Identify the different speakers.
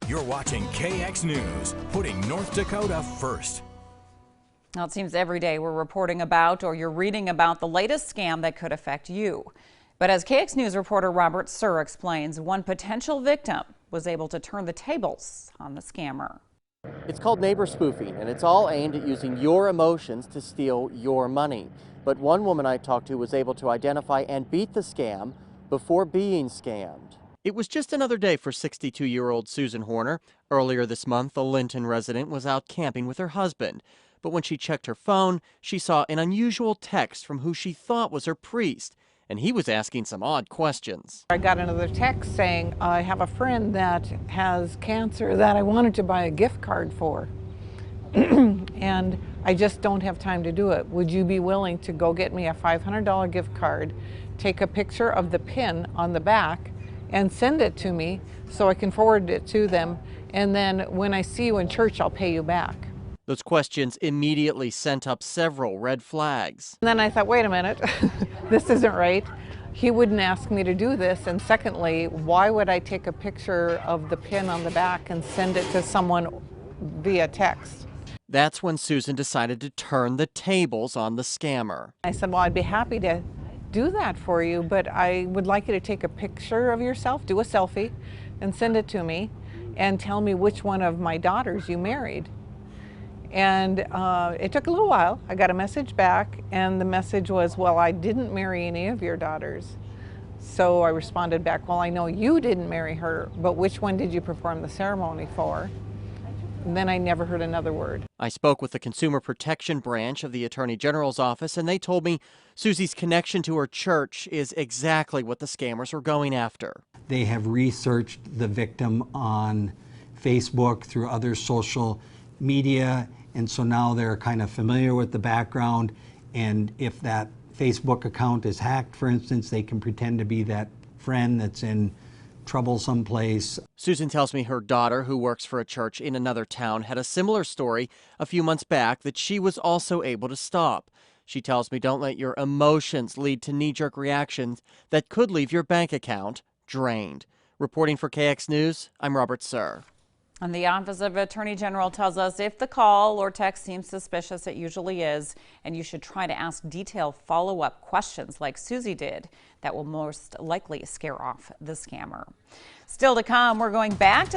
Speaker 1: You're watching KX News, putting North Dakota first.
Speaker 2: Now, it seems every day we're reporting about or you're reading about the latest scam that could affect you. But as KX News reporter Robert Suhr explains, one potential victim was able to turn the tables on the scammer.
Speaker 3: It's called neighbor spoofing, and it's all aimed at using your emotions to steal your money. But one woman I talked to was able to identify and beat the scam before being scammed. It was just another day for 62-year-old Susan Horner. Earlier this month, the Linton resident was out camping with her husband. But when she checked her phone, she saw an unusual text from who she thought was her priest, and he was asking some odd questions.
Speaker 4: I got another text saying, I have a friend that has cancer that I wanted to buy a gift card for. And I just don't have time to do it. Would you be willing to go get me a $500 gift card, take a picture of the pin on the back, and send it to me so I can forward it to them, and then when I see you in church, I'll pay you back.
Speaker 3: Those questions immediately sent up several red flags.
Speaker 4: And then I thought, wait a minute, this isn't right. He wouldn't ask me to do this, and secondly, why would I take a picture of the pin on the back and send it to someone via text?
Speaker 3: That's when Susan decided to turn the tables on the scammer.
Speaker 4: I said, well, I'd be happy to do that for you, but I would like you to take a picture of yourself, do a selfie, and send it to me, and tell me which one of my daughters you married. And it took a little while. I got a message back, and the message was, well, I didn't marry any of your daughters. So I responded back, well, I know you didn't marry her, but which one did you perform the ceremony for? And then I never heard another word.
Speaker 3: I spoke with the Consumer Protection Branch of the Attorney General's office, and they told me Susie's connection to her church is exactly what the scammers were going after.
Speaker 5: They have researched the victim on Facebook, through other social media, and so now they're kind of familiar with the background, and if that Facebook account is hacked, for instance, they can pretend to be that friend that's in trouble someplace.
Speaker 3: Susan tells me her daughter, who works for a church in another town, had a similar story a few months back that she was also able to stop. She tells me don't let your emotions lead to knee-jerk reactions that could leave your bank account drained. Reporting for KX News, I'm Robert Suhr.
Speaker 2: And the Office of Attorney General tells us if the call or text seems suspicious, it usually is, and you should try to ask detailed follow-up questions like Susie did. That will most likely scare off the scammer. Still to come, we're going back to